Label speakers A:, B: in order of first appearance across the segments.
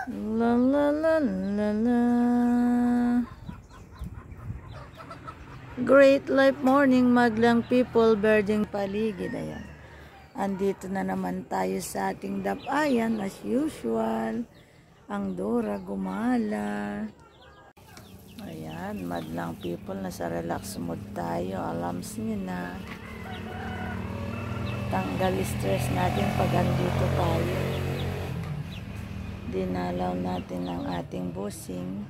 A: La la la la la. Great life morning, maglang people, birding paligid. Ayan. Andito na naman tayo sa ating dapayan as usual. Ang Dora gumala. Ayan, madlang people, nasa relax mood tayo. Alams niyo na. Tanggal stress natin pag andito tayo. Dinalaw natin ang ating busing.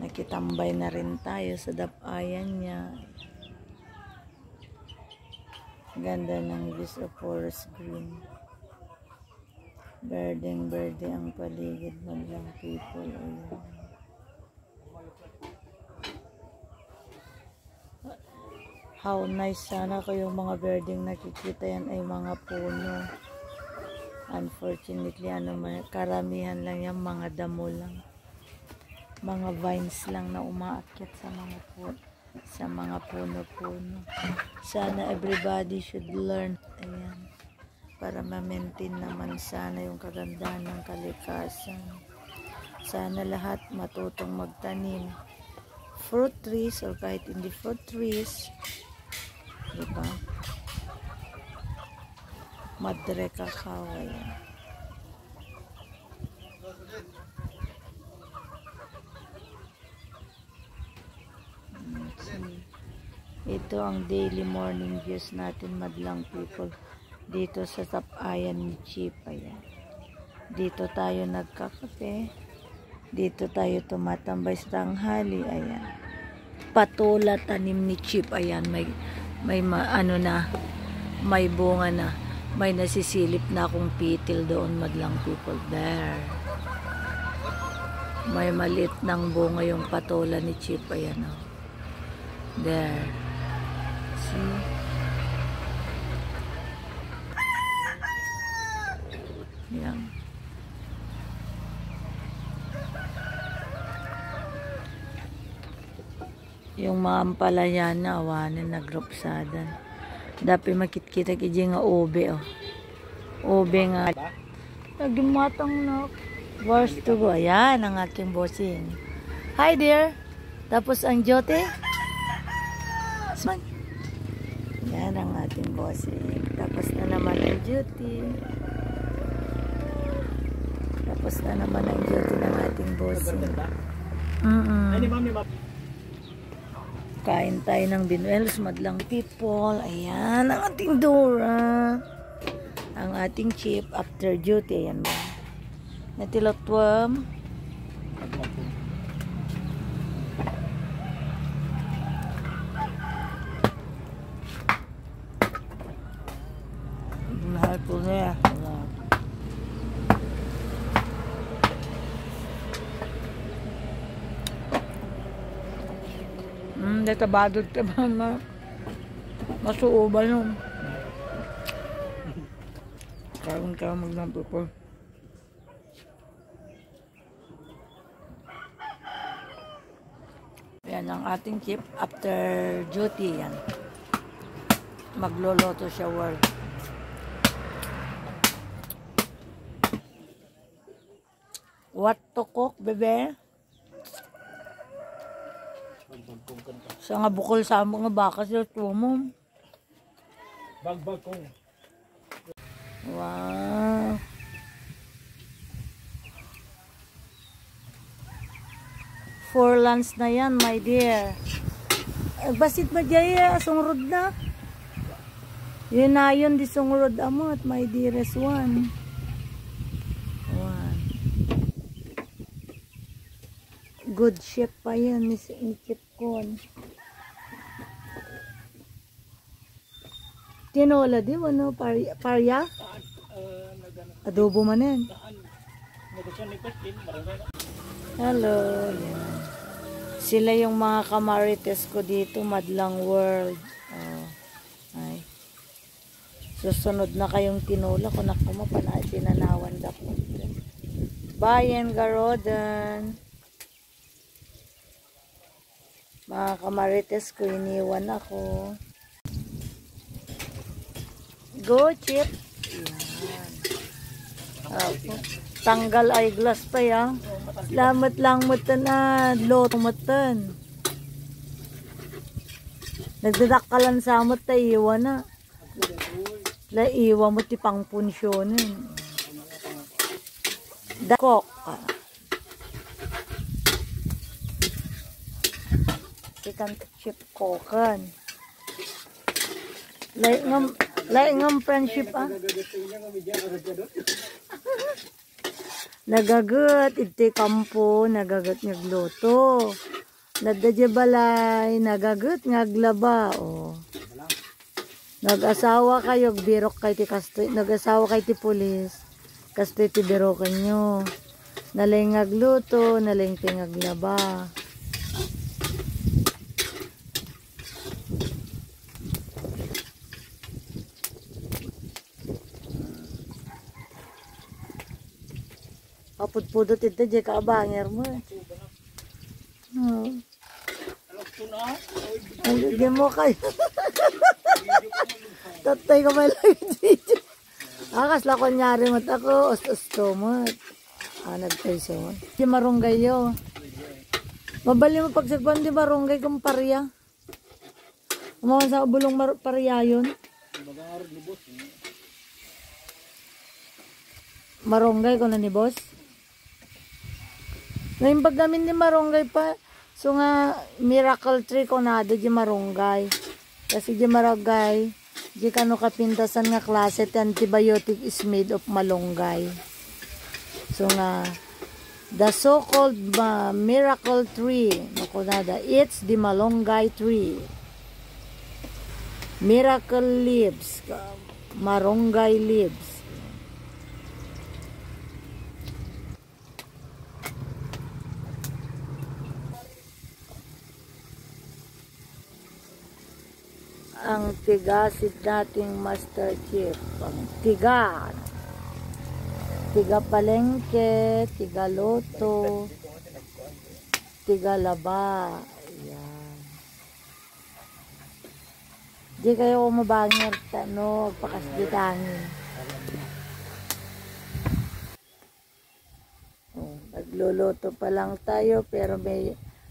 A: Nakitambay na rin tayo sa dapayan niya. Ganda ng views of forest green. Berdeng ang paligid, madlang people. Ayan. How nice, sana kayong mga berdeng nakikita yan ay mga puno. Unfortunately, karamihan lang yan, mga damo lang. Mga vines lang na umaakyat sa mga puno-puno. Sana everybody should learn. Ayan. Para ma-maintain naman sana yung kagandahan ng kalikasan. Sana lahat matutong magtanim. Fruit trees or kahit hindi fruit trees. Diba? Madre cacao. Ayan. Ito ang daily morning views natin, madlang people. Dito sa tapayan ni Chip. Ayan. Dito tayo nagkakape. Dito tayo tumatambay sa tanghali. Ayan. Patula tanim ni Chip. Ayan. May bunga na. May nasisilip na akong pitil doon, madlang people. There. May maliit ng bunga yung patola ni Chip. Ayan o. There. See? Yan. Yung mga ampalaya na awanin na gropsadan. Dapat makikita kiji nga ube oh. Ube nga. Nagimatang na. Wars to go. Ayan ang aking bossing. Hi dear. Tapos ang jote. Yan ang ating bossing. Tapos na naman ang duty. Tapos na naman ang duty ng ating bossing. Kain tayo ng binuelos, madlang people. Ayan ang ating Dora. Ang ating Chip after duty. Ayan ba? Natilotwam. Mahal po niya. Natabadod ka ba na masuuban yun. Karoon ka maglampo po. Yan ang ating Chip after duty. Yan. Magloloto siya work. What to cook, bebe? Sa nga bukol sa mga baka sila tumo. Bagbag ko. Wow. For lunch na yan, my dear. Basit ba dyan, sungrod na? Yun na yun, di sungrod amot, my dearest one. Good chef pa yan, ni Chip Con. Tinola di mo, no? Parya? Adobo man yan. Hello. Yan. Sila yung mga kamarites ko dito, madlang world. Oh. Ay. Susunod na kayong tinola. Kung nakuma pa na tinanawan na po. Bayan Garodan. Mga kamarites ko, iniwan ako. Go, Chip. Yan. Tanggal eyeglass pa ya. Lamat lang matan na loto matan. Nagdadakalan sa amot tayo iwan na. Laiwa mo ti pang punsyonin. Dakok. Chicken chip kokan. Laingam friendship Nagagat iti kampo, nagagat ngagluto. Nadadya balay, nagagat ngaglaba. Oh. Nag-asawa kayo, birok kay ti kastoy, nag-asawa kay ti pulis. Kastoy ti birokan nyo. Naling ngagluto, naling tingaglaba. Kaput-pudot ito, di ka abanger mo. Hindi mo kayo. Tatay ka may live video. Kasla ko nyari mat ako, ostos mat. Nagtayso mat. Di marunggay yo. Mabali mo pagsagpan, di marunggay kung parya. Umawan sa bulong parya yun. Marunggay ko na ni boss. Ngayon pag gamin ni marunggay pa, so nga miracle tree ko na di marunggay. Kasi di marunggay, di kano kapintasan nga klase ti antibiotic is made of malunggay. So nga, the so-called miracle tree, nakunada, it's the malunggay tree. Miracle leaves, marunggay leaves. Ang tigasid nating Master Chief. Ang tiga. Tiga palengke, tiga loto, tiga laba. Ayan. Di kayo mabangir, pakasditangin. Nagluluto pa lang tayo, pero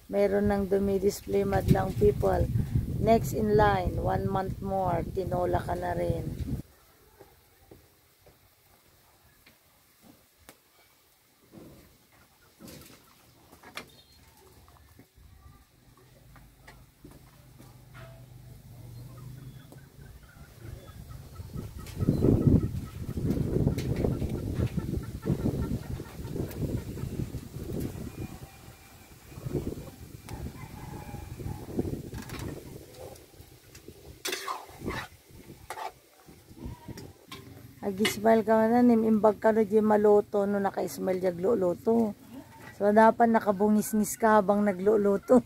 A: mayroon nang dumidisplay madlang people. Next in line, 1 month more, tinola ka na rin. Ag-ismail ka na, imbag ka na di maloto, no naka-ismail di agluluto. So, dapat nakabungis-ngis ka habang nagluluto.